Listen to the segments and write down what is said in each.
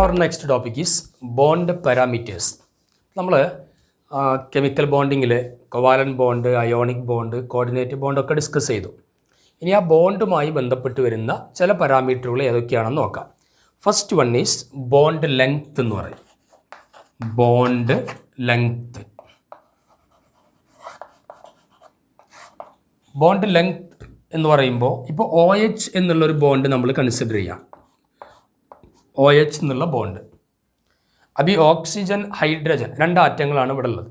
our next topic is bond parameters. നമ്മൾ chemical ബോണ്ടിങ്ങിൽ covalent bond, ionic bond, coordinate bond ഒക്കെ discuss ചെയ്തു. ഇനി ആ ബോണ്ടുമായി ബന്ധപ്പെട്ട് വരുന്ന ചില പാരാമീറ്ററുകൾ ഏതൊക്കെയാണെന്ന് നോക്കാം. First one is bond length എന്ന് പറയും. Bond length. ബോണ്ട് ലെങ്ത് എന്ന് പറയുമ്പോൾ ഇപ്പോൾ OH എന്നുള്ളൊരു ബോണ്ട് നമ്മൾ കൺസിഡർ ചെയ്യാം. OH എന്നുള്ള ബോണ്ട്. അപ്പോൾ ഈ ഓക്സിജൻ, ഹൈഡ്രജൻ രണ്ട് ആറ്റങ്ങളാണ് ഇവിടെ ഉള്ളത്.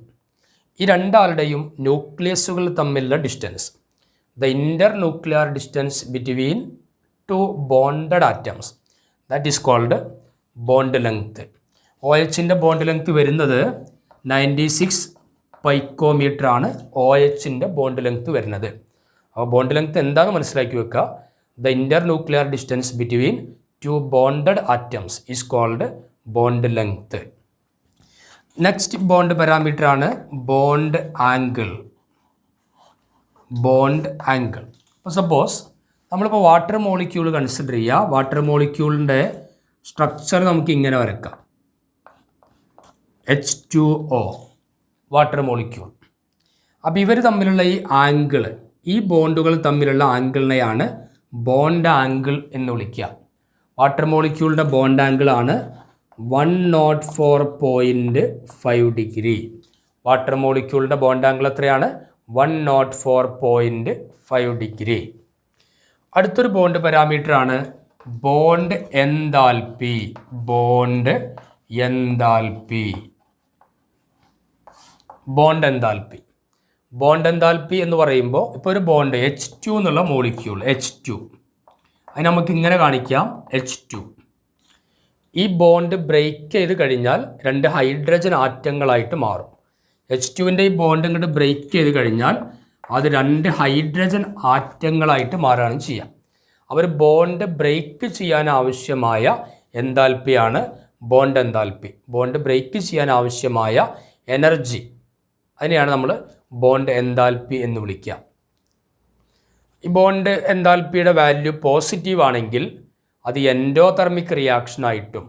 ഈ രണ്ടാളുടെയും ന്യൂക്ലിയസുകൾ തമ്മിലുള്ള distance, the inter nuclear distance between two bonded atoms, that is called bond length. OHൻ്റെ ബോണ്ട് ലെങ്ത് വരുന്നത് 96 പൈക്കോമീറ്റർ ആണ്. OHൻ്റെ ബോണ്ട് ലെങ്ത് വരുന്നത്. അപ്പോൾ ബോണ്ട് ലെങ്ത് എന്താണെന്ന് മനസ്സിലാക്കി വെക്കുക. The inter nuclear distance between two bonded atoms is called bond length. Next bond parameter ആണ് bond angle. Bond angle. ഇപ്പോൾ സപ്പോസ് നമ്മളിപ്പോൾ വാട്ടർ മോളിക്യൂൾ കൺസിഡർ ചെയ്യുക. വാട്ടർ മോളിക്യൂളിൻ്റെ സ്ട്രക്ചർ നമുക്ക് ഇങ്ങനെ വരക്കാം. H2O water molecule. അപ്പോൾ ഇവർ തമ്മിലുള്ള ഈ ആംഗിൾ, ഈ ബോണ്ടുകൾ തമ്മിലുള്ള ആംഗിളിനെയാണ് ബോണ്ട് ആംഗിൾ എന്ന് വിളിക്കുക. വാട്ടർ മോളിക്യൂളിൻ്റെ ബോണ്ട് ആംഗിൾ ആണ് 104.5 ഡിഗ്രി. വാട്ടർ മോളിക്യൂളിൻ്റെ ബോണ്ട് ആംഗിൾ എത്രയാണ്? 104.5 ഡിഗ്രി. അടുത്തൊരു ബോണ്ട് പാരാമീറ്റർ ആണ് bond enthalpy. Bond enthalpy. Bond enthalpy. Bond enthalpy എന്ന് പറയുമ്പോൾ ഇപ്പോൾ ഒരു ബോണ്ട് H2 എന്നുള്ള മോളിക്യൂൾ, H2, അതിന് നമുക്ക് ഇങ്ങനെ കാണിക്കാം, H2. ഈ ബോണ്ട് ബ്രേക്ക് ചെയ്ത് കഴിഞ്ഞാൽ രണ്ട് ഹൈഡ്രജൻ ആറ്റങ്ങളായിട്ട് മാറും. H2വിൻ്റെ ഈ ബോണ്ട് ഇങ്ങോട്ട് ബ്രേക്ക് ചെയ്ത് കഴിഞ്ഞാൽ അത് രണ്ട് ഹൈഡ്രജൻ ആറ്റങ്ങളായിട്ട് മാറുകയാണ് ചെയ്യുക. അവർ ബോണ്ട് ബ്രേക്ക് ചെയ്യാൻ ആവശ്യമായ എൻതാൽപ്പിയാണ് ബോണ്ട് എൻതാൽപ്പി. ബോണ്ട് ബ്രേക്ക് ചെയ്യാൻ ആവശ്യമായ എനർജി, അതിനെയാണ് നമ്മൾ ബോണ്ട് എൻതാൽപ്പി എന്ന് വിളിക്കുക. ഈ ബോണ്ട് എൻതാൽപ്പിയുടെ വാല്യൂ പോസിറ്റീവ് ആണെങ്കിൽ അത് എൻഡോതെർമിക് റിയാക്ഷനായിട്ടും,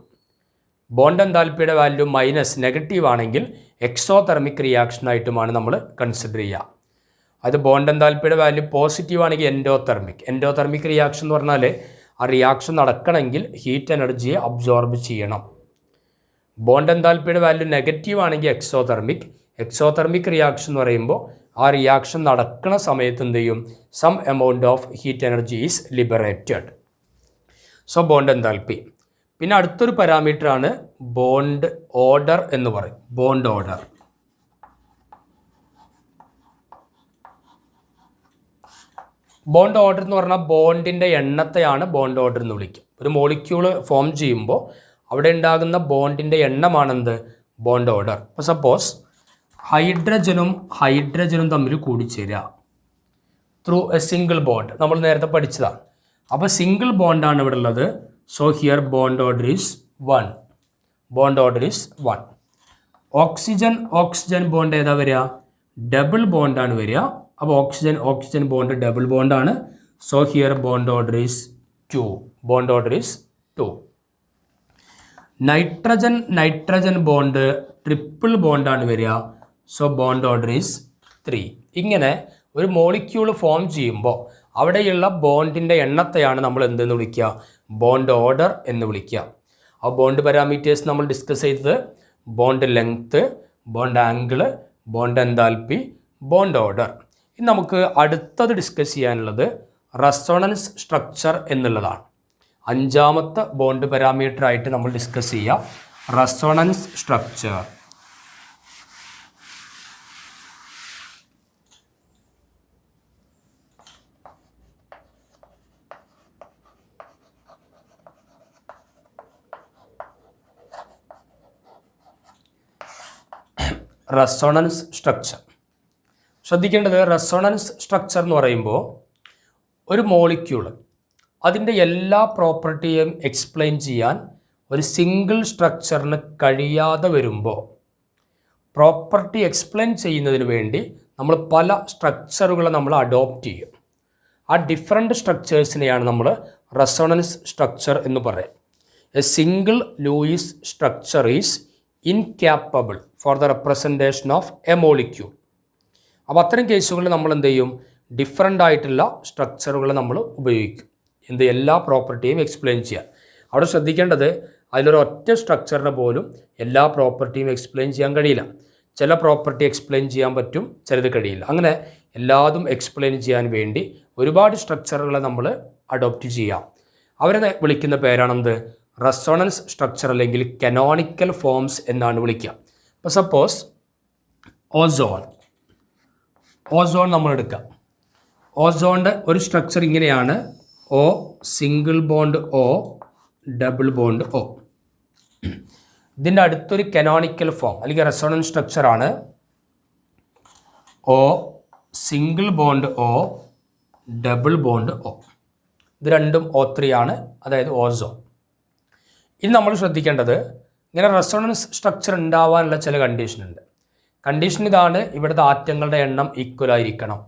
ബോണ്ട് എൻതാൽപ്പിയുടെ വാല്യൂ നെഗറ്റീവ് ആണെങ്കിൽ എക്സോതെർമിക് റിയാക്ഷനായിട്ടുമാണ് നമ്മൾ കൺസിഡർ ചെയ്യുക. അത് ബോണ്ട് എൻതാൽപ്പിയുടെ വാല്യൂ പോസിറ്റീവ് ആണെങ്കിൽ എൻഡോതെർമിക് റിയാക്ഷൻ എന്ന് പറഞ്ഞാൽ ആ റിയാക്ഷൻ നടക്കണമെങ്കിൽ ഹീറ്റ് എനർജിയെ അബ്സോർബ് ചെയ്യണം. ബോണ്ട് എൻതാൽപ്പിയുടെ വാല്യൂ നെഗറ്റീവ് ആണെങ്കിൽ എക്സോതെർമിക് റിയാക്ഷൻ എന്ന് പറയുമ്പോൾ ആ റിയാക്ഷൻ നടക്കുന്ന സമയത്ത് എന്ത് ചെയ്യും? Some amount of heat energy is liberated. So bond enthalpy. പിന്നെ അടുത്തൊരു പാരാമീറ്റർ ആണ് ബോണ്ട് ഓർഡർ എന്ന് പറയും. Bond order. ബോണ്ട് ഓർഡർ എന്ന് പറഞ്ഞാൽ ബോണ്ടിൻ്റെ എണ്ണത്തെയാണ് ബോണ്ട് ഓർഡർ എന്ന് വിളിക്കുക. ഒരു മോളിക്യൂള് ഫോം ചെയ്യുമ്പോൾ അവിടെ ഉണ്ടാകുന്ന ബോണ്ടിൻ്റെ എണ്ണമാണെന്ത്? Bond order. ഇപ്പോൾ സപ്പോസ് ഹൈഡ്രജനും തമ്മിൽ കൂടിച്ചേരുക ത്രൂ എ സിംഗിൾ ബോണ്ട്. നമ്മൾ നേരത്തെ പഠിച്ചതാണ്. അപ്പോൾ സിംഗിൾ ബോണ്ടാണ് ഇവിടെ ഉള്ളത്. So here bond order is 1. Bond order is 1. Oxygen bond ഏതാ വരിക? ഡബിൾ ബോണ്ടാണ് വരിക. അപ്പോൾ ഓക്സിജൻ ബോണ്ട് ഡബിൾ ബോണ്ടാണ്. So here bond order is 2. Bond order is 2. Nitrogen bond triple ബോണ്ടാണ് വരിക. So bond order is 3. ഇങ്ങനെ ഒരു മോളിക്യൂൾ ഫോം ചെയ്യുമ്പോൾ അവിടെയുള്ള ബോണ്ടിൻ്റെ എണ്ണത്തെയാണ് നമ്മൾ എന്തെന്ന് വിളിക്കുക? ബോണ്ട് ഓർഡർ എന്ന് വിളിക്കുക. ആ ബോണ്ട് പാരാമീറ്റേഴ്സ് നമ്മൾ ഡിസ്കസ് ചെയ്തത് bond length, bond angle, bond enthalpy, bond order. ഇനി നമുക്ക് അടുത്തത് ഡിസ്കസ് ചെയ്യാനുള്ളത് റെസൊണൻസ് സ്ട്രക്ചർ എന്നുള്ളതാണ്. അഞ്ചാമത്തെ ബോണ്ട് പാരാമീറ്റർ ആയിട്ട് നമ്മൾ ഡിസ്കസ് ചെയ്യുക റെസൊണൻസ് സ്ട്രക്ചർ. റെസൊണൻസ് സ്ട്രക്ചർ ശ്രദ്ധിക്കേണ്ടത്, റെസൊണൻസ് സ്ട്രക്ചർ എന്ന് പറയുമ്പോൾ ഒരു മോളിക്യൂൾ അതിൻ്റെ എല്ലാ പ്രോപ്പർട്ടിയും എക്സ്പ്ലെയിൻ ചെയ്യാൻ ഒരു സിംഗിൾ സ്ട്രക്ചറിന് കഴിയാതെ വരുമ്പോൾ പ്രോപ്പർട്ടി എക്സ്പ്ലെയിൻ ചെയ്യുന്നതിന് വേണ്ടി നമ്മൾ പല സ്ട്രക്ചറുകളെ നമ്മൾ അഡോപ്റ്റ് ചെയ്യും. ആ ഡിഫറെൻ്റ് സ്ട്രക്ചേഴ്സിനെയാണ് നമ്മൾ റെസൊണൻസ് സ്ട്രക്ചർ എന്ന് പറയും. A single Lewis structure is incapable for the representation of a molecule. അപ്പോൾ അത്തരം കേസുകളിൽ നമ്മൾ എന്ത് ചെയ്യും, ഡിഫറൻ്റ് ആയിട്ടുള്ള സ്ട്രക്ചറുകൾ നമ്മൾ ഉപയോഗിക്കും. എല്ലാ പ്രോപ്പർട്ടിയും എക്സ്പ്ലെയിൻ ചെയ്യാൻ. അവിടെ ശ്രദ്ധിക്കേണ്ടത് അതിലൊരു ഒറ്റ സ്ട്രക്ചറിന് പോലും എല്ലാ പ്രോപ്പർട്ടിയും എക്സ്പ്ലെയിൻ ചെയ്യാൻ കഴിയില്ല. ചില പ്രോപ്പർട്ടി എക്സ്പ്ലെയിൻ ചെയ്യാൻ പറ്റും, ചിലത് കഴിയില്ല. അങ്ങനെ എല്ലാതും എക്സ്പ്ലെയിൻ ചെയ്യാൻ വേണ്ടി ഒരുപാട് സ്ട്രക്ചറുകളെ നമ്മൾ അഡോപ്റ്റ് ചെയ്യാം. അവരെ വിളിക്കുന്ന പേരാണെന്ത്, റെസൊണൻസ് സ്ട്രക്ചർ അല്ലെങ്കിൽ കനോണിക്കൽ ഫോംസ് എന്നാണ് വിളിക്കുക. ഇപ്പോൾ സപ്പോസ് ഓസോൺ നമ്മൾ എടുക്കാം. ഓസോണിൻ്റെ ഒരു സ്ട്രക്ചർ ഇങ്ങനെയാണ്, O single bond O double bond O. ഇതിൻ്റെ അടുത്തൊരു കനോണിക്കൽ ഫോം അല്ലെങ്കിൽ റെസൊണൻസ് സ്ട്രക്ചറാണ് O single bond O double bond O. ഇത് രണ്ടും O3 ആണ്, അതായത് ഓസോൺ. ഇനി നമ്മൾ ശ്രദ്ധിക്കേണ്ടത് ഇങ്ങനെ റെസൊണൻസ് സ്ട്രക്ചർ ഉണ്ടാവാനുള്ള ചില കണ്ടീഷനുണ്ട്. കണ്ടീഷൻ ഇതാണ്, ഇവിടുത്തെ ആറ്റങ്ങളുടെ എണ്ണം ഈക്വൽ ആയിരിക്കണം.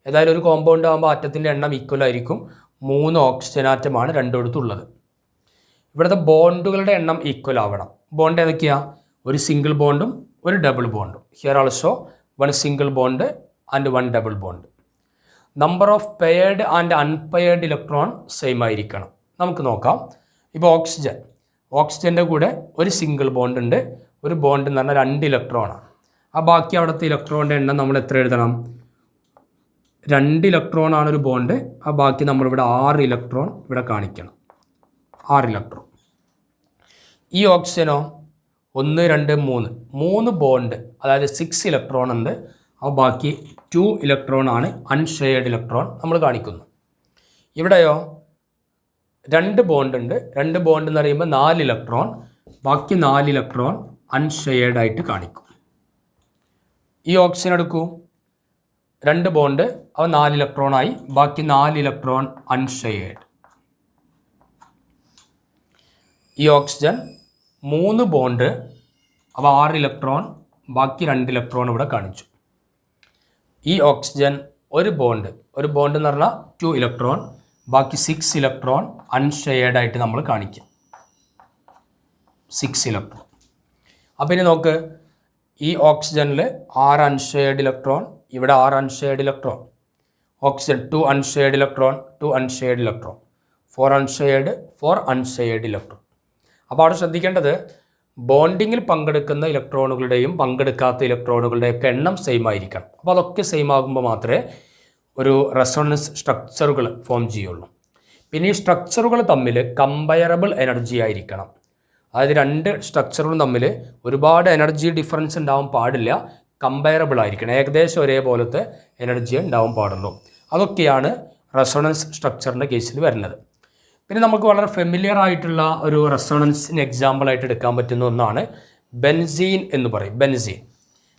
ഏതായാലും ഒരു കോമ്പൗണ്ട് ആകുമ്പോൾ ആറ്റത്തിൻ്റെ എണ്ണം ഈക്വൽ ആയിരിക്കും. 3 ഓക്സിജൻ ആറ്റമാണ് രണ്ടിടത്തുള്ളത്. ഇവിടുത്തെ ബോണ്ടുകളുടെ എണ്ണം ഈക്വൽ ആവണം. ബോണ്ട് ഏതൊക്കെയാണ്? ഒരു സിംഗിൾ ബോണ്ടും ഒരു ഡബിൾ ബോണ്ടും. Here also 1 single bond and 1 double bond. Number of paired and unpaired electron same ആയിരിക്കണം. നമുക്ക് നോക്കാം. ഇപ്പോൾ ഓക്സിജൻ്റെ കൂടെ ഒരു സിംഗിൾ ബോണ്ട് ഉണ്ട്, ഒരു ബോണ്ട് എന്ന് പറഞ്ഞാൽ 2 ഇലക്ട്രോണാണ്. ആ ബാക്കി അവിടുത്തെ ഇലക്ട്രോണിൻ്റെ എണ്ണം നമ്മൾ എത്ര എഴുതണം? 2 ഇലക്ട്രോൺ ആണ് ഒരു ബോണ്ട്. ആ ബാക്കി നമ്മളിവിടെ 6 ഇലക്ട്രോൺ ഇവിടെ കാണിക്കണം. 6 ഇലക്ട്രോൺ. ഈ ഓക്സിജനോ 1 2 3 ബോണ്ട്, അതായത് 6 ഇലക്ട്രോൺ ഉണ്ട്. ആ ബാക്കി 2 ഇലക്ട്രോൺ ആണ് അൺഷെയർഡ് ഇലക്ട്രോൺ നമ്മൾ കാണിക്കുന്നു. ഇവിടെയോ 2 ബോണ്ട് ഉണ്ട്. 2 ബോണ്ട് എന്ന് പറയുമ്പോൾ 4 ഇലക്ട്രോൺ, ബാക്കി 4 ഇലക്ട്രോൺ അൺഷെയർഡ് ആയിട്ട് കാണിക്കും. ഈ ഓക്സിജൻ എടുക്കൂ, 2 ബോണ്ട്, അവ 4 ഇലക്ട്രോൺ ആയി, ബാക്കി 4 ഇലക്ട്രോൺ അൺഷെയർഡ്. ഈ ഓക്സിജൻ 3 ബോണ്ട്, അവ 6 ഇലക്ട്രോൺ, ബാക്കി 2 ഇലക്ട്രോൺ ഇവിടെ കാണിച്ചു. ഈ ഓക്സിജൻ ഒരു ബോണ്ട് എന്ന് പറഞ്ഞാൽ 2 ഇലക്ട്രോൺ, ബാക്കി 6 ഇലക്ട്രോൺ അൺഷെയർഡ് ആയിട്ട് നമ്മൾ കാണിക്കും. 6 ഇലക്ട്രോൺ. അപ്പോൾ ഇനി നോക്ക്, ഈ ഓക്സിജനിൽ 6 അൺഷെയർഡ് ഇലക്ട്രോൺ, ഇവിടെ 6 unshared electron. Oxygen 2 unshared electron, 2 unshared electron, 4 unshared electron. അപ്പോൾ അവിടെ ശ്രദ്ധിക്കേണ്ടത് ബോണ്ടിങ്ങിൽ പങ്കെടുക്കുന്ന ഇലക്ട്രോണുകളുടെയും പങ്കെടുക്കാത്ത ഇലക്ട്രോണുകളുടെയൊക്കെ എണ്ണം സെയിം ആയിരിക്കണം. അപ്പോൾ അതൊക്കെ സെയിം ആകുമ്പോൾ മാത്രമേ ഒരു റെസൊണൻസ് സ്ട്രക്ചറുകൾ ഫോം ചെയ്യുള്ളൂ. പിന്നെ ഈ സ്ട്രക്ചറുകൾ തമ്മിൽ കമ്പയറബിൾ എനർജി ആയിരിക്കണം. അതായത് 2 സ്ട്രക്ചറുകളും തമ്മിൽ ഒരുപാട് എനർജി ഡിഫറൻസ് ഉണ്ടാവാൻ പാടില്ല, കമ്പയറബിൾ ആയിരിക്കണം. ഏകദേശം ഒരേപോലത്തെ എനർജി ഉണ്ടാവാൻ പാടുള്ളൂ. അതൊക്കെയാണ് റെസൊണൻസ് സ്ട്രക്ചറിൻ്റെ കേസിൽ വരുന്നത്. പിന്നെ നമുക്ക് വളരെ ഫെമിലിയർ ആയിട്ടുള്ള ഒരു റെസൊണൻസിന് എക്സാമ്പിളായിട്ട് എടുക്കാൻ പറ്റുന്ന ഒന്നാണ് ബെൻസീൻ എന്ന് പറയും.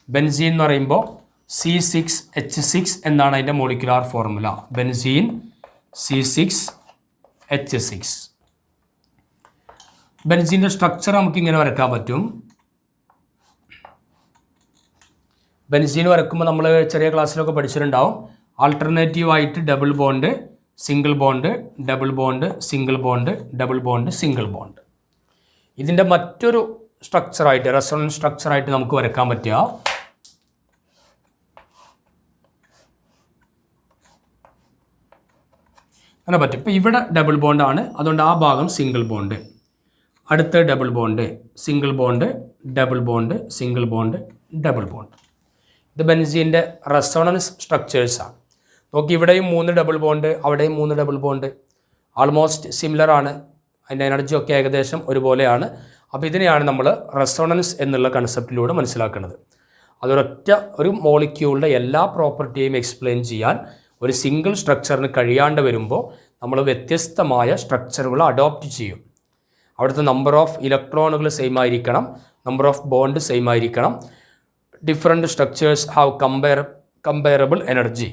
ബെൻസീൻ എന്ന് പറയുമ്പോൾ C6H6 എന്നാണ് അതിൻ്റെ മോളിക്കുലാർ ഫോർമുല. Benzene C6H6. ബെൻസീൻ്റെ സ്ട്രക്ചർ നമുക്ക് ഇങ്ങനെ വരയ്ക്കാൻ പറ്റും. ബെൻസീൻ വരയ്ക്കുമ്പോൾ നമ്മൾ ചെറിയ ക്ലാസ്സിലൊക്കെ പഠിച്ചിട്ടുണ്ടാവും. ആൾട്ടർനേറ്റീവ് ആയിട്ട് double bond, single bond, double bond, single bond, double bond, single bond. ഇതിൻ്റെ മറ്റൊരു സ്ട്രക്ചറായിട്ട്, റെസൊണൻസ് സ്ട്രക്ചറായിട്ട് നമുക്ക് വരയ്ക്കാൻ പറ്റുക അങ്ങനെ പറ്റും. ഇപ്പോൾ ഇവിടെ ഡബിൾ ബോണ്ടാണ്, അതുകൊണ്ട് ആ ഭാഗം സിംഗിൾ ബോണ്ട്. അടുത്ത double bond, single bond, double bond, single bond, double bond. ഇത് ബെൻസീൻ്റെ റെസൊണൻസ് സ്ട്രക്ചേഴ്സാണ്. നോക്കി, ഇവിടെയും 3 ഡബിൾ ബോണ്ട്, അവിടെയും 3 ഡബിൾ ബോണ്ട്. ആൾമോസ്റ്റ് സിമിലർ ആണ്, അതിൻ്റെ എനർജി ഒക്കെ ഏകദേശം ഒരുപോലെയാണ്. അപ്പോൾ ഇതിനെയാണ് നമ്മൾ റെസൊണൻസ് എന്നുള്ള കൺസെപ്റ്റിലൂടെ മനസ്സിലാക്കുന്നത്. അതൊരൊറ്റ ഒരു മോളിക്യൂളിൻ്റെ എല്ലാ പ്രോപ്പർട്ടിയെയും എക്സ്പ്ലെയിൻ ചെയ്യാൻ ഒരു സിംഗിൾ സ്ട്രക്ചറിന് കഴിയാണ്ട് വരുമ്പോൾ നമ്മൾ വ്യത്യസ്തമായ സ്ട്രക്ചറുകൾ അഡോപ്റ്റ് ചെയ്യും. അവിടുത്തെ നമ്പർ ഓഫ് ഇലക്ട്രോണുകൾ സെയിം ആയിരിക്കണം, നമ്പർ ഓഫ് ബോണ്ട് സെയിം ആയിരിക്കണം. Different structures have comparable energy.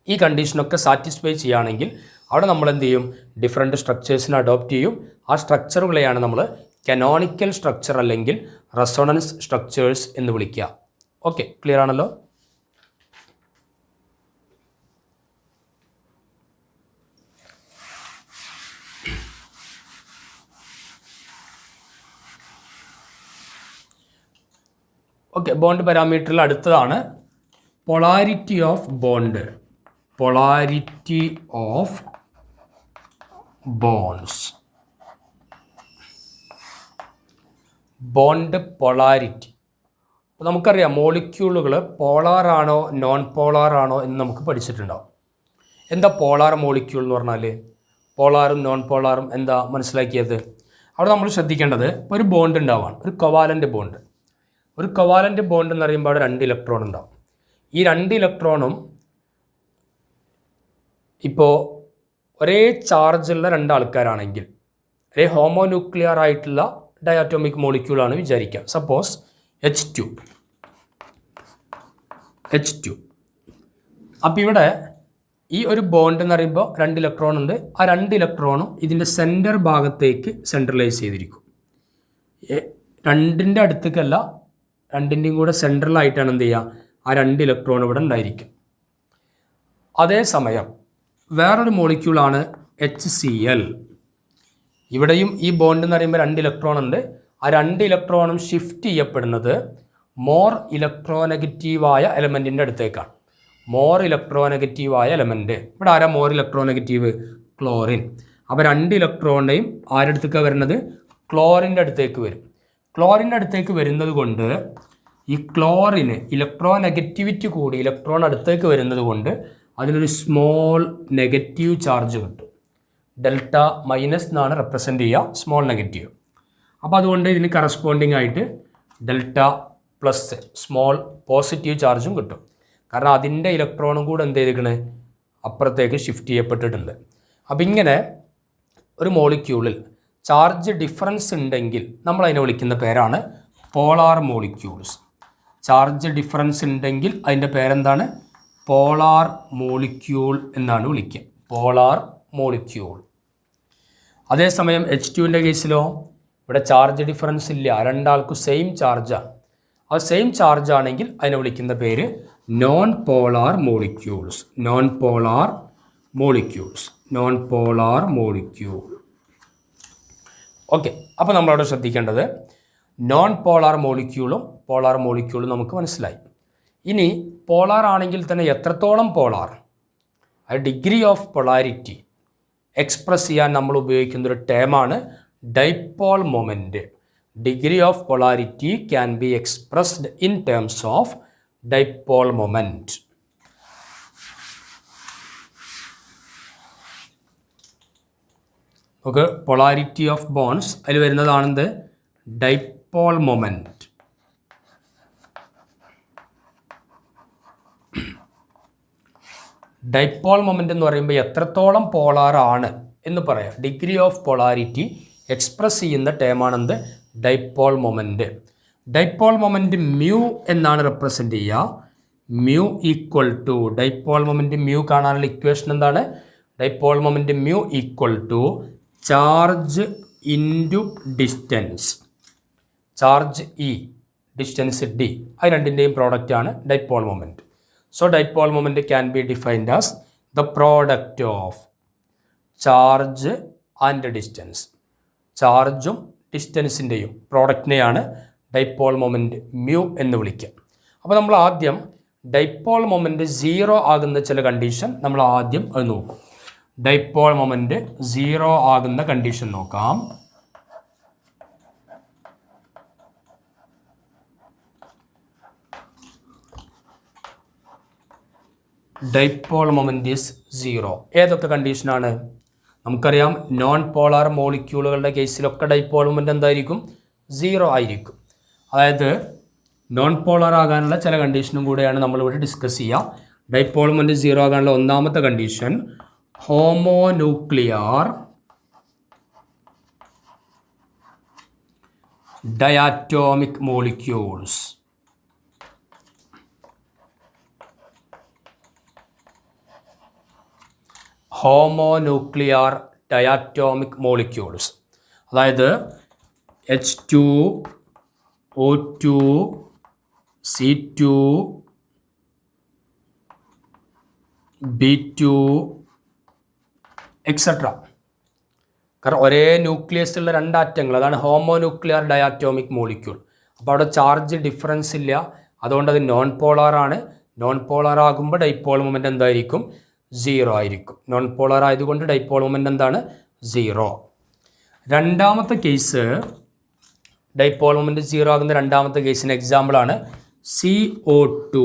ഈ കണ്ടീഷനൊക്കെ സാറ്റിസ്ഫൈ ചെയ്യുകയാണെങ്കിൽ അവിടെ നമ്മൾ എന്ത് ചെയ്യും? ഡിഫറെൻറ്റ് സ്ട്രക്ചേഴ്സിനെ അഡോപ്റ്റ് ചെയ്യും. ആ സ്ട്രക്ചറുകളെയാണ് നമ്മൾ കനോണിക്കൽ സ്ട്രക്ചർ അല്ലെങ്കിൽ റെസൊണൻസ് സ്ട്രക്ചേഴ്സ് എന്ന് വിളിക്കുക. ഓക്കെ, ക്ലിയർ ആണല്ലോ? ഓക്കെ, ബോണ്ട് പാരാമീറ്ററിൽ അടുത്തതാണ് polarity of bond. Polarity of bonds. Bond polarity. അപ്പോൾ നമുക്കറിയാം മോളിക്യൂളുകൾ പോളാറാണോ നോൺ പോളാറാണോ എന്ന് നമുക്ക് പഠിച്ചിട്ടുണ്ടാവും. എന്താ പോളാർ മോളിക്യൂൾ എന്ന് പറഞ്ഞാൽ? പോളാറും നോൺ പോളാറും എന്താ മനസ്സിലാക്കിയത്? അവിടെ നമ്മൾ ശ്രദ്ധിക്കേണ്ടത് ഒരു ബോണ്ട് ഉണ്ടാവാണ്, ഒരു കൊവാലൻ്റ് ബോണ്ട്. ഒരു കൊവാലൻ്റ് ബോണ്ട് എന്ന് പറയുമ്പോൾ അവിടെ 2 ഇലക്ട്രോൺ ഉണ്ടാവും. ഈ 2 ഇലക്ട്രോണും ഇപ്പോൾ ഒരേ ചാർജുള്ള 2 ആൾക്കാരാണെങ്കിൽ, ഒരേ ഹോമോന്യൂക്ലിയർ ആയിട്ടുള്ള ഡയാറ്റോമിക് മോളിക്യൂളാണ് വിചാരിക്കുക. Suppose H2. അപ്പോൾ ഇവിടെ ഈ ഒരു ബോണ്ട് എന്ന് പറയുമ്പോൾ 2 ഇലക്ട്രോൺ ഉണ്ട്. ആ 2 ഇലക്ട്രോണും ഇതിൻ്റെ സെൻറ്റർ ഭാഗത്തേക്ക് സെൻട്രലൈസ് ചെയ്തിരിക്കും. 2ൻ്റെ അടുത്തേക്കല്ല, 2ൻ്റെയും കൂടെ സെൻട്രലായിട്ടാണ് എന്ത് ചെയ്യുക, ആ 2 ഇലക്ട്രോൺ ഇവിടെ ഉണ്ടായിരിക്കും. അതേസമയം വേറൊരു മോളിക്യൂളാണ് HCl. ഇവിടെയും ഈ ബോണ്ട് എന്ന് പറയുമ്പോൾ 2 ഇലക്ട്രോൺ ഉണ്ട്. ആ 2 ഇലക്ട്രോണും ഷിഫ്റ്റ് ചെയ്യപ്പെടുന്നത് മോർ ഇലക്ട്രോനെഗറ്റീവായ എലമെൻറ്റിൻ്റെ അടുത്തേക്കാണ്. മോർ ഇലക്ട്രോനെഗറ്റീവായ എലമെൻറ്റ്. ഇവിടെ ആരാ മോർ ഇലക്ട്രോനെഗറ്റീവ്? ക്ലോറിൻ. അപ്പോൾ 2 ഇലക്ട്രോണിൻ്റെയും ആരുടെ അടുത്തേക്കാണ് വരുന്നത്? ക്ലോറിൻ്റെ അടുത്തേക്ക് വരും. ക്ലോറിൻ്റെ അടുത്തേക്ക് വരുന്നത് കൊണ്ട് ഈ ക്ലോറിന് ഇലക്ട്രോനെഗറ്റിവിറ്റി കൂടി ഇലക്ട്രോൺ അടുത്തേക്ക് വരുന്നത് കൊണ്ട് അതിനൊരു സ്മോൾ നെഗറ്റീവ് ചാർജ് കിട്ടും. ഡെൽറ്റ മൈനസ് എന്നാണ് റെപ്രസെൻ്റ് ചെയ്യുക, സ്മോൾ നെഗറ്റീവ്. അപ്പോൾ അതുകൊണ്ട് ഇതിന് കറസ്പോണ്ടിങ് ആയിട്ട് ഡെൽറ്റ പ്ലസ് സ്മോൾ പോസിറ്റീവ് ചാർജും കിട്ടും. കാരണം അതിൻ്റെ ഇലക്ട്രോണും കൂടെ എന്ത് ചെയ്തിരിക്കണേ, അപ്പുറത്തേക്ക് ഷിഫ്റ്റ് ചെയ്യപ്പെട്ടിട്ടുണ്ട്. അപ്പോൾ ഇങ്ങനെ ഒരു മോളിക്യൂളിൽ ചാർജ് ഡിഫറൻസ് ഉണ്ടെങ്കിൽ നമ്മൾ അതിനെ വിളിക്കുന്ന പേരാണ് പോളാർ മോളിക്യൂൾസ്. ചാർജ് ഡിഫറൻസ് ഉണ്ടെങ്കിൽ അതിൻ്റെ പേരെന്താണ്? പോളാർ മോളിക്യൂൾ എന്നാണ് വിളിക്കുക. Polar molecule. അതേസമയം H2ൻ്റെ കേസിലോ ഇവിടെ ചാർജ് ഡിഫറൻസ് ഇല്ല, 2 ആൾക്കും സെയിം ചാർജാണ്. ആ സെയിം ചാർജ് ആണെങ്കിൽ അതിനെ വിളിക്കുന്ന പേര് non polar molecules. Non polar molecules. Non polar molecule. Okay, അപ്പോൾ നമ്മളവിടെ ശ്രദ്ധിക്കേണ്ടത് നോൺ പോളാർ മോളിക്യൂളും പോളാർ മോളിക്യൂളും നമുക്ക് മനസ്സിലായി. ഇനി പോളാർ ആണെങ്കിൽ തന്നെ എത്രത്തോളം പോളാർ, ആ ഡിഗ്രി ഓഫ് പൊളാരിറ്റി എക്സ്പ്രസ് ചെയ്യാൻ നമ്മൾ ഉപയോഗിക്കുന്ന ഒരു ടേമാണ് dipole moment. Degree of polarity can be expressed in terms of dipole moment. നമുക്ക് പൊളാരിറ്റി ഓഫ് ബോണ്ട്സ് അതിൽ വരുന്നതാണെന്ത്? Dipole moment. ഡൈപോൾ മൊമെൻ്റ് എന്ന് പറയുമ്പോൾ എത്രത്തോളം പോളാർ ആണ് എന്ന് പറയാം. ഡിഗ്രി ഓഫ് പൊളാരിറ്റി എക്സ്പ്രസ് ചെയ്യുന്ന ടേമാണെന്ത്? Dipole moment. Dipole moment mu എന്നാണ് റെപ്രസെൻ്റ് ചെയ്യുക. Mu equal to dipole moment mu കാണാനുള്ള ഇക്വേഷൻ എന്താണ്? Dipole moment mu equal to charge into distance. Charge e, distance d, അത് രണ്ടിൻ്റെയും പ്രോഡക്റ്റാണ് dipole moment. So dipole moment can be defined as the product of charge and distance. ചാർജും ഡിസ്റ്റൻസിൻ്റെയും പ്രോഡക്റ്റിനെയാണ് dipole moment mu എന്ന് വിളിക്കുക. അപ്പോൾ നമ്മൾ ആദ്യം ഡൈപോൾ മൊമെൻറ്റ് 0 ആകുന്ന ചില കണ്ടീഷൻ നമ്മൾ ആദ്യം അത് നോക്കും. ഡൈപോൾ മൊമെൻറ്റ് 0 ആകുന്ന കണ്ടീഷൻ നോക്കാം. Dipole moment is 0. ഏതൊക്കെ കണ്ടീഷനാണ്? നമുക്കറിയാം നോൺ പോളാർ മോളിക്യൂളുകളുടെ കേസിലൊക്കെ ഡൈപോൾ മൊമെൻറ്റ് എന്തായിരിക്കും? 0 ആയിരിക്കും. അതായത് നോൺ പോളാർ ആകാനുള്ള ചില കണ്ടീഷനും കൂടെയാണ് നമ്മളിവിടെ ഡിസ്കസ് ചെയ്യുക. ഡൈപോൾ മൊമെൻറ്റ് 0 ആകാനുള്ള ഒന്നാമത്തെ condition homonuclear diatomic molecules. Homonuclear diatomic molecules, അതായത് H2, O2, C2, B2 etcetera. കാരണം ഒരേ ന്യൂക്ലിയസ് ഉള്ള 2 ആറ്റങ്ങൾ, അതാണ് ഹോമോന്യൂക്ലിയർ ഡയാറ്റോമിക് മോളിക്യൂൾ. അപ്പോൾ അവിടെ ചാർജ് ഡിഫറൻസ് ഇല്ല, അതുകൊണ്ട് അത് നോൺ പോളാറാണ്. നോൺ പോളാർ ആകുമ്പോൾ ഡൈപോൾ മൊമെൻ്റ് എന്തായിരിക്കും? 0 ആയിരിക്കും. നോൺ പോളാർ ആയതുകൊണ്ട് ഡൈപോൾ മൊമെൻ്റ് എന്താണ്? 0. രണ്ടാമത്തെ കേസ്, ഡൈപോൾ മൊമെൻ്റ് 0 ആകുന്ന രണ്ടാമത്തെ കേസിന് എക്സാമ്പിളാണ് CO2,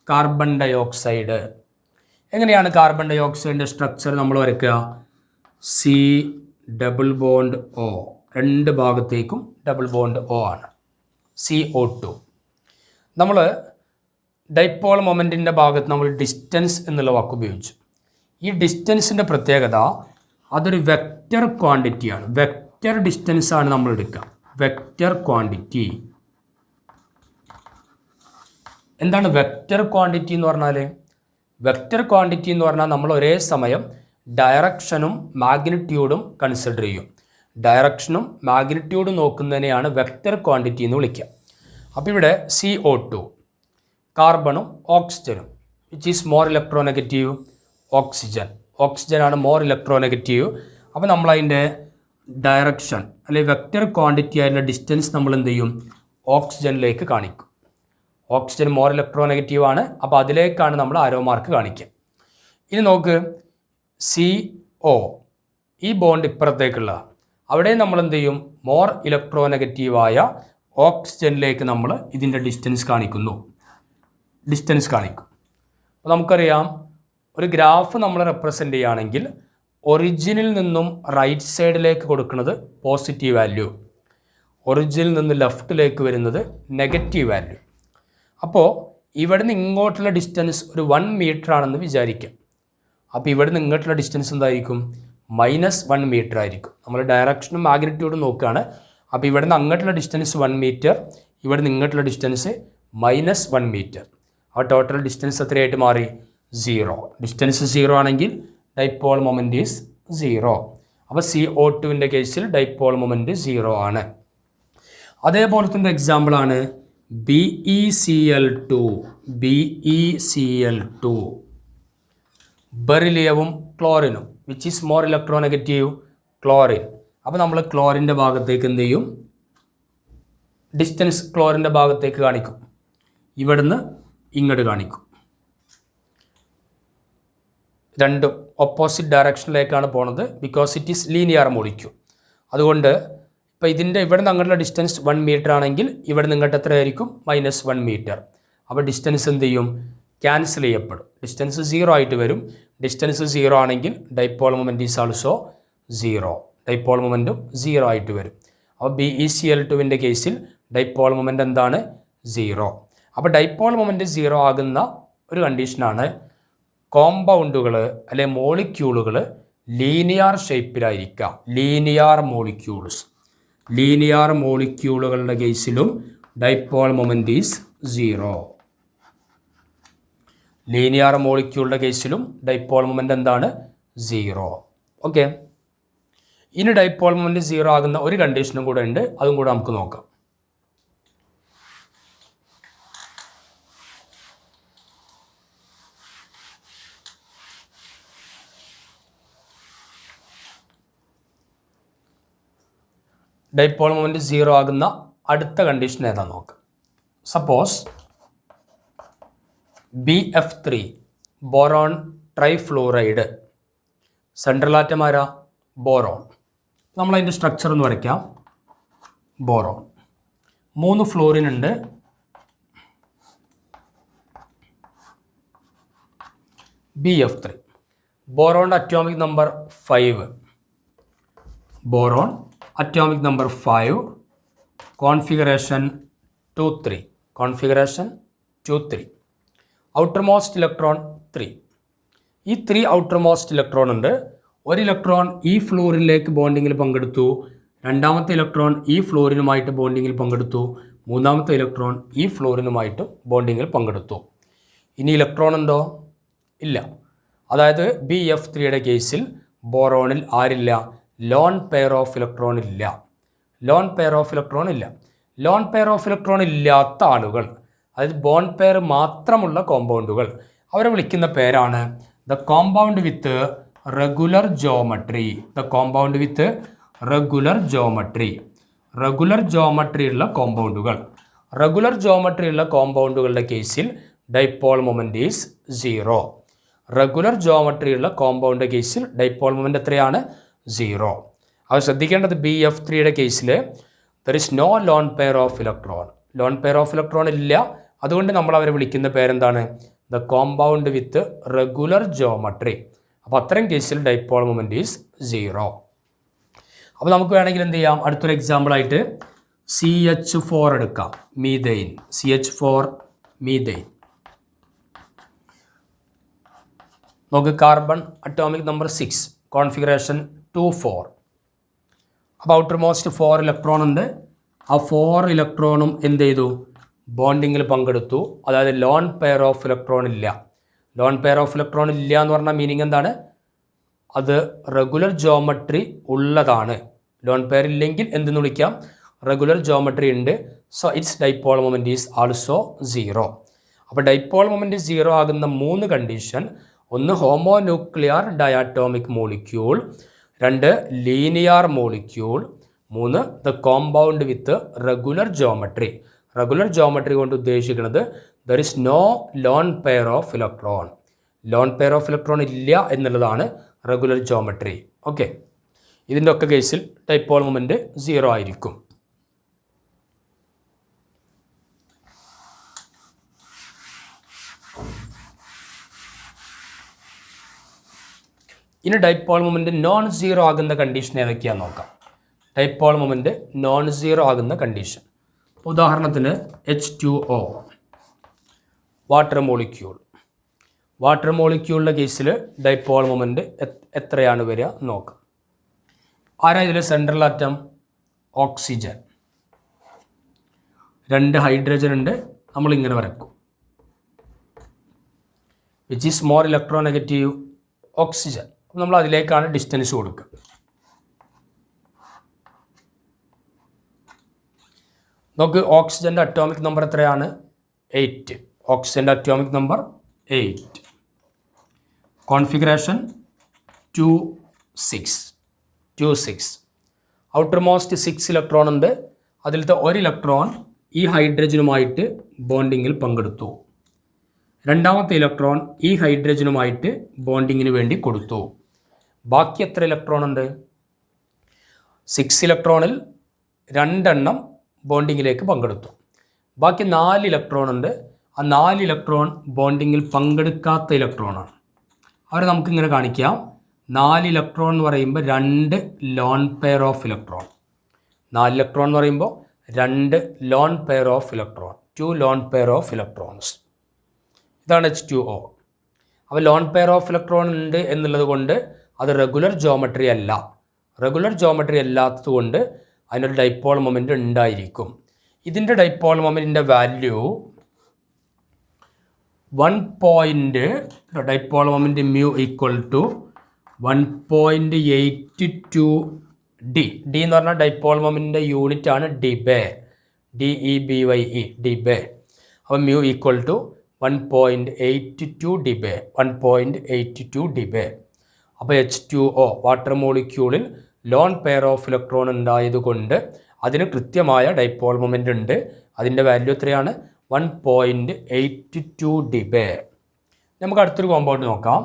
കാർബൺ ഡൈ ഓക്സൈഡ്. എങ്ങനെയാണ് കാർബൺ ഡൈ ഓക്സൈഡിൻ്റെ സ്ട്രക്ചർ നമ്മൾ വരയ്ക്കുക? C ഡബിൾ ബോണ്ട് O, രണ്ട് ഭാഗത്തേക്കും ഡബിൾ ബോണ്ട് O ആണ് CO2. നമ്മൾ ഡൈപോൾ മൊമെൻറ്റിൻ്റെ ഭാഗത്ത് നമ്മൾ ഡിസ്റ്റൻസ് എന്നുള്ള വാക്ക് ഉപയോഗിച്ചു. ഈ ഡിസ്റ്റൻസിൻ്റെ പ്രത്യേകത അതൊരു വെക്റ്റർ ക്വാണ്ടിറ്റിയാണ്. വെക്റ്റർ ഡിസ്റ്റൻസ് ആണ് നമ്മൾ എടുക്കുക. Vector quantity. എന്താണ് വെക്റ്റർ ക്വാണ്ടിറ്റി എന്ന് പറഞ്ഞാൽ? വെക്റ്റർ ക്വാണ്ടിറ്റി എന്ന് പറഞ്ഞാൽ നമ്മൾ ഒരേ സമയം ഡയറക്ഷനും മാഗ്നിറ്റ്യൂഡും കൺസിഡർ ചെയ്യും. ഡയറക്ഷനും മാഗ്നിറ്റ്യൂഡും നോക്കുന്നതിനെയാണ് വെക്റ്റർ ക്വാണ്ടിറ്റി എന്ന് വിളിക്കുക. അപ്പോൾ ഇവിടെ CO2 കാർബണും ഓക്സിജനും, വിച്ച് ഈസ് മോർ ഇലക്ട്രോനെഗറ്റീവ്? ഓക്സിജനാണ് മോർ ഇലക്ട്രോനെഗറ്റീവ്. അപ്പോൾ നമ്മളതിൻ്റെ ഡയറക്ഷൻ അല്ലെങ്കിൽ വെക്റ്റർ ക്വാണ്ടിറ്റി ആയിട്ടുള്ള ഡിസ്റ്റൻസ് നമ്മൾ എന്ത് ചെയ്യും? ഓക്സിജനിലേക്ക് കാണിക്കും. ഓക്സിജൻ മോർ ഇലക്ട്രോനെഗറ്റീവ് ആണ്, അപ്പോൾ അതിലേക്കാണ് നമ്മൾ ആരോ മാർക്ക് കാണിക്കുക. ഇനി നോക്ക്, CO ഈ ബോണ്ട് ഇപ്പുറത്തേക്കുള്ള, അവിടെ നമ്മൾ എന്ത് ചെയ്യും? മോർ ഇലക്ട്രോനെഗറ്റീവായ ഓക്സിജനിലേക്ക് നമ്മൾ ഇതിൻ്റെ ഡിസ്റ്റൻസ് കാണിക്കും. അപ്പോൾ നമുക്കറിയാം, ഒരു ഗ്രാഫ് നമ്മൾ റെപ്രസെൻ്റ് ചെയ്യുകയാണെങ്കിൽ ഒറിജിനിൽ നിന്നും റൈറ്റ് സൈഡിലേക്ക് കൊടുക്കുന്നത് പോസിറ്റീവ് വാല്യൂ, ഒറിജിനിൽ നിന്ന് ലെഫ്റ്റിലേക്ക് വരുന്നത് നെഗറ്റീവ് വാല്യൂ. അപ്പോൾ ഇവിടെ നിന്ന് ഇങ്ങോട്ടുള്ള ഡിസ്റ്റൻസ് ഒരു 1 മീറ്റർ ആണെന്ന് വിചാരിക്കാം. അപ്പോൾ ഇവിടെ നിന്ന് ഇങ്ങോട്ടുള്ള ഡിസ്റ്റൻസ് എന്തായിരിക്കും? -1 മീറ്റർ ആയിരിക്കും. നമ്മൾ ഡയറക്ഷനും മാഗ്നിറ്റ്യൂഡും നോക്കുകയാണ്. അപ്പോൾ ഇവിടെ നിന്ന് അങ്ങോട്ടുള്ള ഡിസ്റ്റൻസ് 1 മീറ്റർ, ഇവിടെ നിന്ന് ഇങ്ങോട്ടുള്ള ഡിസ്റ്റൻസ് -1 മീറ്റർ. അപ്പോൾ ടോട്ടൽ ഡിസ്റ്റൻസ് എത്രയായിട്ട് മാറി? 0. ഡിസ്റ്റൻസ് 0 ആണെങ്കിൽ ഡൈപോൾ മൊമെൻ്റ് ഈസ് 0. അപ്പോൾ CO2വിൻ്റെ കേസിൽ ഡൈപോൾ മൊമെൻ്റ് 0 ആണ്. അതേപോലെ തന്നെ എക്സാമ്പിളാണ് BeCl2. ബെറിലിയവും ക്ലോറിനും, which is more electronegative? Chlorine. അപ്പോൾ നമ്മൾ ക്ലോറിൻ്റെ ഭാഗത്തേക്ക് എന്ത് ചെയ്യും? ഡിസ്റ്റൻസ് ക്ലോറിൻ്റെ ഭാഗത്തേക്ക് കാണിക്കും. ഇവിടുന്ന് ഇങ്ങോട്ട് കാണിക്കും. രണ്ടും ഓപ്പോസിറ്റ് ഡയറക്ഷനിലേക്കാണ് പോണത്, because it is linear molecule. അതുകൊണ്ട് ഇപ്പോൾ ഇതിൻ്റെ ഇവിടെ നിന്ന് അങ്ങോട്ടുള്ള ഡിസ്റ്റൻസ് 1 മീറ്റർ ആണെങ്കിൽ ഇവിടെ നിന്ന് ഇങ്ങോട്ട് എത്രയായിരിക്കും? -1 മീറ്റർ. അപ്പോൾ ഡിസ്റ്റൻസ് എന്ത് ചെയ്യും? ക്യാൻസൽ ചെയ്യപ്പെടും. ഡിസ്റ്റൻസ് 0 ആയിട്ട് വരും. ഡിസ്റ്റൻസ് 0 ആണെങ്കിൽ dipole moment is also 0. Dipole മൊമെൻറ്റും 0 ആയിട്ട് വരും. അപ്പോൾ BeCl2വിൻ്റെ കേസിൽ ഡൈപോൾ മൊമെൻ്റ് എന്താണ്? 0. അപ്പോൾ ഡൈപോൾ മൊമെൻ്റ് 0 ആകുന്ന ഒരു കണ്ടീഷനാണ് കോമ്പൗണ്ടുകൾ അല്ലെ മോളിക്യൂളുകൾ ലീനിയർ ഷേപ്പിലായിരിക്കാം. ലീനിയർ മോളിക്യൂളുകളുടെ കേസിലും ഡൈപോൾ മൊമെൻ്റ് ഈസ് 0. ലീനിയർ മോളിക്യൂളുടെ കേസിലും ഡൈപോൾ മൊമെൻ്റ് എന്താണ്? 0. ഓക്കെ. ഇനി ഡൈപോൾ മൊമെൻ്റ് 0 ആകുന്ന ഒരു കണ്ടീഷനും കൂടെ ഉണ്ട്, അതും കൂടെ നമുക്ക് നോക്കാം. ഡൈപോൾ മൊമെൻ്റ് 0 ആകുന്ന അടുത്ത കണ്ടീഷൻ ഏതാണെന്ന് നോക്കാം. Suppose BF3 boron trifluoride, central atom ആരാ? ബോറോൺ. നമ്മളതിൻ്റെ സ്ട്രക്ചർ ഒന്ന് വരയ്ക്കാം. ബോറോൺ 3 ഫ്ലോറിൻ ഉണ്ട്. BF3 ബോറോണിൻ്റെ അറ്റോമിക് നമ്പർ 5. ബോറോൺ atomic number 5, configuration 2-3, outermost electron 3. ഈ 3 outermost electron ഉണ്ട്. ഒരു ഇലക്ട്രോൺ ഈ ഫ്ലോറിലേക്ക് ബോണ്ടിങ്ങിൽ പങ്കെടുത്തു, രണ്ടാമത്തെ ഇലക്ട്രോൺ ഈ ഫ്ലോറിനുമായിട്ട് ബോണ്ടിങ്ങിൽ പങ്കെടുത്തു, മൂന്നാമത്തെ ഇലക്ട്രോൺ ഈ ഫ്ലോറിനുമായിട്ട് ബോണ്ടിങ്ങിൽ പങ്കെടുത്തു. ഇനി ഇലക്ട്രോൺ ഉണ്ടോ? ഇല്ല. അതായത് BF3യുടെ കേസിൽ ബോറോണിൽ ആരില്ല? ലോൺ പെയർ ഓഫ് ഇലക്ട്രോൺ ഇല്ല. ലോൺ പെയർ ഓഫ് ഇലക്ട്രോൺ ഇല്ലാത്ത ആളുകൾ, അതായത് ബോണ്ട് പെയർ മാത്രമുള്ള കോമ്പൗണ്ടുകൾ, അവരെ വിളിക്കുന്ന പേരാണ് the compound with regular geometry. Regular geometry ഉള്ള കോമ്പൗണ്ടുകൾ. റെഗുലർ ജോമെട്രി ഉള്ള കോമ്പൗണ്ടുകളുടെ കേസിൽ dipole moment is 0. Regular geometry ഉള്ള കോമ്പൗണ്ട് കേസിൽ ഡൈപോൾ മൊമെന്റ് എത്രയാണ്? 0. അത് ശ്രദ്ധിക്കേണ്ടത് BF3യുടെ കേസിൽ there is no lone pair of electron. Lone pair of electron ഇല്ല. അതുകൊണ്ട് നമ്മൾ അവരെ വിളിക്കുന്ന പേരെന്താണ്? The compound with regular geometry. അപ്പോൾ അത്തരം കേസിൽ ഡൈപോൾ മൊമെന്റ് ഈസ് 0. അപ്പോൾ നമുക്ക് വേണമെങ്കിൽ എന്ത് ചെയ്യാം? അടുത്തൊരു എക്സാമ്പിളായിട്ട് CH4 എടുക്കാം. മീഥെയിൻ. CH4 methane. നമുക്ക് കാർബൺ അറ്റോമിക് നമ്പർ 6, കോൺഫിഗറേഷൻ 2,4. അപ്പോൾ ഔട്ടർ മോസ്റ്റ് 4 ഇലക്ട്രോൺ ഉണ്ട്. ആ 4 ഇലക്ട്രോണും എന്ത് ചെയ്തു? ബോണ്ടിങ്ങിൽ പങ്കെടുത്തു. അതായത് ലോൺ പെയർ ഓഫ് ഇലക്ട്രോൺ ഇല്ല. ലോൺ പെയർ ഓഫ് ഇലക്ട്രോൺ ഇല്ല എന്ന് പറഞ്ഞാൽ മീനിങ് എന്താണ്? അത് റെഗുലർ ജോമെട്രി ഉള്ളതാണ്. ലോൺ പെയർ ഇല്ലെങ്കിൽ എന്തെന്ന് വിളിക്കാം? റെഗുലർ ജോമെട്രി ഉണ്ട്. So its dipole moment is also 0. അപ്പോൾ ഡൈപോൾ മൊമെന്റ് 0 ആകുന്ന 3 കണ്ടീഷൻ: ഒന്ന് homonuclear diatomic molecule, 2 linear molecule, 3 the compound with regular geometry. Regular geometry കൊണ്ട് ഉദ്ദേശിക്കുന്നത് there is no lone pair of electron. Lone pair of electron ഇല്ല എന്നുള്ളതാണ് regular geometry. Okay, ഇതിൻ്റെ ഒക്കെ കേസിൽ ഡൈപോൾ മൊമെന്റ് 0 ആയിരിക്കും. ഇനി ഡൈപോൾ മൊമെന്റ് നോൺ 0 ആകുന്ന കണ്ടീഷൻ ഏതൊക്കെയാണെന്ന് നോക്കാം. ഡൈപോൾ മൊമെന്റ് നോൺ 0 ആകുന്ന കണ്ടീഷൻ, ഉദാഹരണത്തിന് H2O, വാട്ടർ മോളിക്യൂൾ. വാട്ടർ മോളിക്യൂളിൻ്റെ കേസിൽ ഡൈപോൾ മൊമെന്റ് എത്രയാണ് വരിക നോക്കാം. ആരാ ഇതിൽ സെൻട്രൽ ആറ്റം? ഓക്സിജൻ. 2 ഹൈഡ്രജൻ ഉണ്ട്. നമ്മളിങ്ങനെ വരക്കും. Which is more electro negative? Oxygen. നമ്മൾ അതിലേക്കാണ് ഡിസ്റ്റൻസ് കൊടുക്കുക. നോക്ക്, ഓക്സിജൻ്റെ അറ്റോമിക് നമ്പർ എത്രയാണ്? 8. ഓക്സിജൻ്റെ atomic number 8. Configuration 2,6. Outermost 6 electron ഉണ്ട്. അതിലത്തെ 1 ഇലക്ട്രോൺ ഈ ഹൈഡ്രജനുമായിട്ട് ബോണ്ടിങ്ങിൽ പങ്കെടുത്തു. രണ്ടാമത്തെ ഇലക്ട്രോൺ ഈ ഹൈഡ്രജനുമായിട്ട് ബോണ്ടിങ്ങിന് വേണ്ടി കൊടുത്തു. ബാക്കി എത്ര ഇലക്ട്രോൺ ഉണ്ട്? 6 ഇലക്ട്രോണിൽ 2 എണ്ണം ബോണ്ടിങ്ങിലേക്ക് പങ്കെടുത്തു. ബാക്കി 4 ഇലക്ട്രോൺ ഉണ്ട്. ആ 4 ഇലക്ട്രോൺ ബോണ്ടിങ്ങിൽ പങ്കെടുക്കാത്ത ഇലക്ട്രോണാണ്. അവരെ നമുക്കിങ്ങനെ കാണിക്കാം. 4 ഇലക്ട്രോൺ എന്ന് പറയുമ്പോൾ 2 loan pair of electron. 4 electron എന്ന് പറയുമ്പോൾ 2 loan pair of electron. 2 loan pair of electrons. ഇതാണ് H2O. അപ്പോൾ ലോൺ പെയർ ഓഫ് ഇലക്ട്രോൺ ഉണ്ട് എന്നുള്ളത് കൊണ്ട് അത് റെഗുലർ ജോമെട്രി അല്ല. റെഗുലർ ജോമെട്രി അല്ലാത്തത് കൊണ്ട് അതിനൊരു ഡൈപോൾ മൊമെൻ്റ് ഉണ്ടായിരിക്കും. ഇതിൻ്റെ ഡൈപോൾ മൊമെൻറ്റിൻ്റെ value 1. Dipole moment mu equal to 1.82 D. D എന്ന് പറഞ്ഞാൽ ഡൈപോൾ മൊമെൻറ്റിൻ്റെ യൂണിറ്റ് ആണ് ഡിബെ. DEBYE, debye. അപ്പോൾ mu equal to 1.82 debye. 1.82 debye. അപ്പോൾ H2O വാട്ടർ മോളിക്യൂളിൽ ലോൺ പെയർ ഓഫ് ഇലക്ട്രോൺ ഉണ്ടായതുകൊണ്ട് അതിന് കൃത്യമായ ഡൈപോൾ മൊമെൻ്റ് ഉണ്ട്. അതിൻ്റെ വാല്യൂ എത്രയാണ്? 1.82 ഡിബെ. നമുക്ക് അടുത്തൊരു കോമ്പൗണ്ട് നോക്കാം.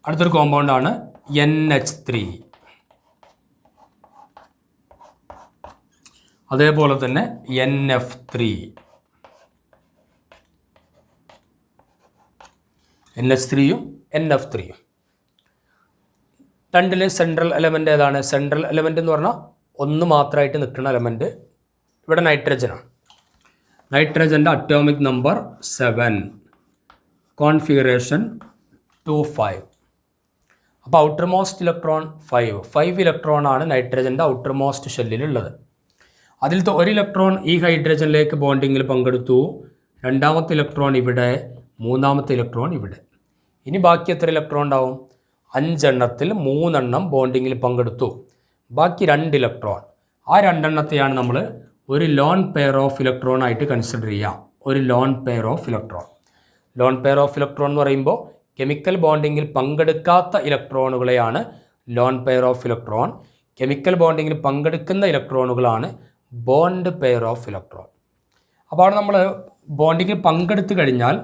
അടുത്തൊരു കോമ്പൗണ്ടാണ് NH3. അതേപോലെ തന്നെ NF3. NH3യും NF3യും. രണ്ടിലെ സെൻട്രൽ എലമെൻ്റ് ഏതാണ്? സെൻട്രൽ എലമെൻ്റ് എന്ന് പറഞ്ഞാൽ ഒന്ന് മാത്രമായിട്ട് നിൽക്കുന്ന എലമെൻ്റ് ഇവിടെ നൈട്രജനാണ്. നൈട്രജൻ്റെ അറ്റോമിക് നമ്പർ 7, കോൺഫിഗറേഷൻ 2,5. അപ്പോൾ ഔട്ടർ മോസ്റ്റ് ഇലക്ട്രോൺ 5 ഇലക്ട്രോൺ ആണ് നൈട്രജൻ്റെ ഔട്ടർ മോസ്റ്റ് ഷെല്ലിലുള്ളത്. അതിലത്തെ 1 ഇലക്ട്രോൺ ഈ ഹൈഡ്രജനിലേക്ക് ബോണ്ടിങ്ങിൽ പങ്കെടുത്തു. രണ്ടാമത്തെ ഇലക്ട്രോൺ ഇവിടെ, മൂന്നാമത്തെ ഇലക്ട്രോൺ ഇവിടെ. ഇനി ബാക്കി എത്ര ഇലക്ട്രോൺ ഉണ്ടാവും? 5 എണ്ണത്തിൽ 3 എണ്ണം ബോണ്ടിങ്ങിൽ പങ്കെടുത്തു. ബാക്കി 2 ഇലക്ട്രോൺ. ആ 2 എണ്ണത്തെയാണ് നമ്മൾ ഒരു ലോൺ പെയർ ഓഫ് ഇലക്ട്രോൺ ആയിട്ട് കൺസിഡർ ചെയ്യാം. ഒരു lone pair of electron. Lone pair of electron എന്ന് പറയുമ്പോൾ കെമിക്കൽ ബോണ്ടിങ്ങിൽ പങ്കെടുക്കാത്ത ഇലക്ട്രോണുകളെയാണ് lone pair of electron. Chemical ബോണ്ടിങ്ങിൽ പങ്കെടുക്കുന്ന ഇലക്ട്രോണുകളാണ് ബോണ്ട് പെയർ ഓഫ് ഇലക്ട്രോൺ. അപ്പോൾ അവിടെ നമ്മൾ ബോണ്ടിങ്ങിൽ പങ്കെടുത്തു കഴിഞ്ഞാൽ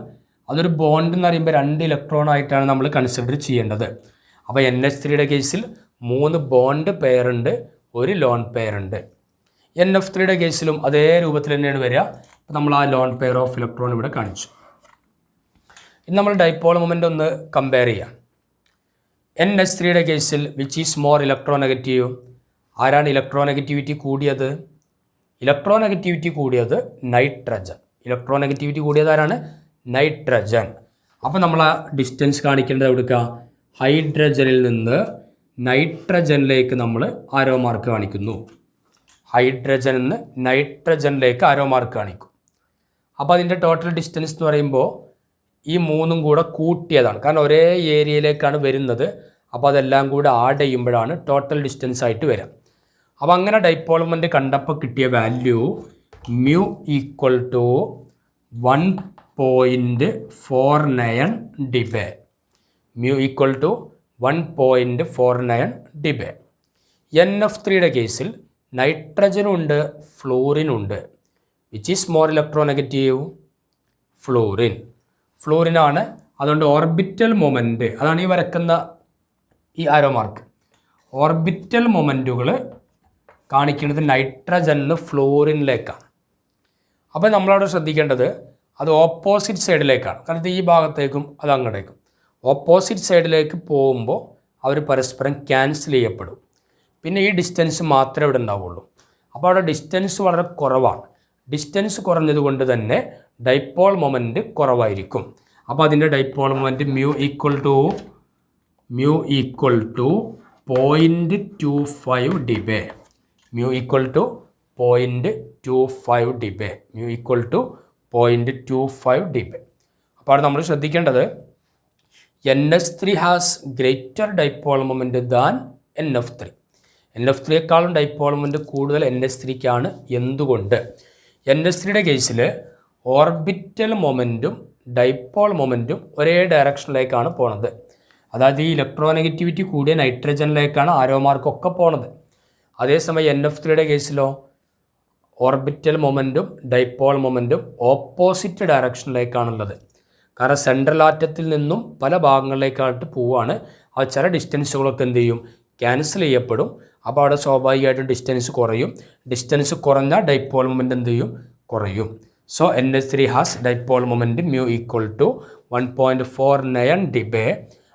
അതൊരു ബോണ്ട് എന്ന് പറയുമ്പോൾ 2 ഇലക്ട്രോൺ ആയിട്ടാണ് നമ്മൾ കൺസിഡർ ചെയ്യേണ്ടത്. അപ്പോൾ NH3യുടെ കേസിൽ 3 ബോണ്ട് പെയർ ഉണ്ട്, 1 ലോൺ പെയർ ഉണ്ട്. NF3യുടെ കേസിലും അതേ രൂപത്തിൽ തന്നെയാണ് വരിക. അപ്പോൾ നമ്മൾ ആ ലോൺ പെയർ ഓഫ് ഇലക്ട്രോൺ ഇവിടെ കാണിച്ചു. ഇനി നമ്മൾ ഡൈപോൾ മൊമെൻ്റ് ഒന്ന് കമ്പയർ ചെയ്യാം. NH3യുടെ കേസിൽ വിച്ച് ഈസ് മോർ ഇലക്ട്രോനെഗറ്റീവ്? ആരാണ് ഇലക്ട്രോനെഗറ്റിവിറ്റി കൂടിയത്? ഇലക്ട്രോനെഗറ്റിവിറ്റി കൂടിയത് നൈട്രജൻ. ഇലക്ട്രോനെഗറ്റിവിറ്റി കൂടിയത് ആരാണ്? നൈട്രജൻ. അപ്പോൾ നമ്മൾ ആ ഡിസ്റ്റൻസ് കാണിക്കേണ്ടത് എവിടുക്കുക? ഹൈഡ്രജനിൽ നിന്ന് നൈട്രജനിലേക്ക് നമ്മൾ ആരോ മാർക്ക് കാണിക്കുന്നു. ഹൈഡ്രജനിൽ നിന്ന് നൈട്രജനിലേക്ക് ആരോ മാർക്ക് കാണിക്കും. അപ്പോൾ അതിൻ്റെ ടോട്ടൽ ഡിസ്റ്റൻസ് എന്ന് പറയുമ്പോൾ ഈ 3ഉം കൂടെ കൂട്ടിയതാണ്. കാരണം ഒരേ ഏരിയയിലേക്കാണ് വരുന്നത്. അപ്പോൾ അതെല്ലാം കൂടെ ആഡ് ചെയ്യുമ്പോഴാണ് ടോട്ടൽ ഡിസ്റ്റൻസ് ആയിട്ട് വരിക. അപ്പോൾ അങ്ങനെ ഡൈപോൾ മൊമെൻ്റ് കണ്ടപ്പോൾ കിട്ടിയ value μ equal to 1.49 debye. μ equal to 1.49 debye. NF3യുടെ കേസിൽ നൈട്രജനുണ്ട്, ഫ്ലൂറിനുണ്ട്. Which is more electronegative? Fluorine. ഫ്ലൂറിനാണ്. അതുകൊണ്ട് ഓർബിറ്റൽ മൊമെൻറ്റ്, അതാണ് ഈ വരക്കുന്ന ഈ ആരോ മാർക്ക്. ഓർബിറ്റൽ മൊമെൻറ്റുകൾ കാണിക്കുന്നത് നൈട്രജനിൽ നിന്ന് ഫ്ലൂറിനിലേക്കാണ്. അപ്പോൾ നമ്മളവിടെ ശ്രദ്ധിക്കേണ്ടത് അത് ഓപ്പോസിറ്റ് സൈഡിലേക്കാണ്. കാരണം ഈ ഭാഗത്തേക്കും അത് അങ്ങോട്ടേക്കും ഓപ്പോസിറ്റ് സൈഡിലേക്ക് പോകുമ്പോൾ അവർ പരസ്പരം ക്യാൻസൽ ചെയ്യപ്പെടും. പിന്നെ ഈ ഡിസ്റ്റൻസ് മാത്രമേ ഇവിടെ ഉണ്ടാവുള്ളൂ. അപ്പോൾ അവിടെ ഡിസ്റ്റൻസ് വളരെ കുറവാണ്. ഡിസ്റ്റൻസ് കുറഞ്ഞതുകൊണ്ട് തന്നെ ഡൈപോൾ മൊമെൻറ്റ് കുറവായിരിക്കും. അപ്പോൾ അതിൻ്റെ dipole moment μ equal to 0.25 debye. μ equal to 0.25 debye. μ equal to 0.25 debye. അപ്പോൾ നമ്മൾ ശ്രദ്ധിക്കേണ്ടത് NH3 has greater dipole moment than NF3. NF3യേക്കാളും ഡൈപോൾ മൊമെൻറ്റ് കൂടുതൽ NH3ക്കാണ്. എന്തുകൊണ്ട്? NH3യുടെ കേസിൽ ഓർബിറ്റൽ മൊമെൻറ്റും ഡൈപോൾ മൊമെൻറ്റും ഒരേ ഡയറക്ഷനിലേക്കാണ് പോണത്. അതായത് ഈ ഇലക്ട്രോനെഗറ്റിവിറ്റി കൂടിയ നൈട്രജനിലേക്കാണ് ആരോ മാർക്കൊക്കെ പോണത്. അതേസമയം NF3യുടെ കേസിലോ ഓർബിറ്റൽ മൊമെൻറ്റും ഡൈപോൾ മൊമെൻറ്റും ഓപ്പോസിറ്റ് ഡയറക്ഷനിലേക്കാണുള്ളത്. കാരണം സെൻട്രൽ ആറ്റത്തിൽ നിന്നും പല ഭാഗങ്ങളിലേക്കായിട്ട് പോവുകയാണ്. ആ ചില ഡിസ്റ്റൻസുകളൊക്കെ എന്ത് ചെയ്യും? ക്യാൻസൽ ചെയ്യപ്പെടും. അപ്പോൾ അവിടെ സ്വാഭാവികമായിട്ടും ഡിസ്റ്റൻസ് കുറയും. ഡിസ്റ്റൻസ് കുറഞ്ഞാൽ ഡൈപോൾ മൊമെൻറ്റ് എന്ത് ചെയ്യും? കുറയും. So NH3 has dipole moment μ equal to 1.49 debye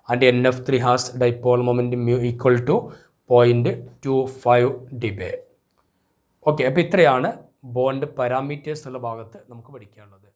and NF3 has dipole moment μ equal to 0.25 debye. Okay, അപ്പോൾ ഇത്രയാണ് ബോണ്ട് പാരാമീറ്റേഴ്സ് എന്നുള്ള ഭാഗത്ത് നമുക്ക് പഠിക്കാനുള്ളത്.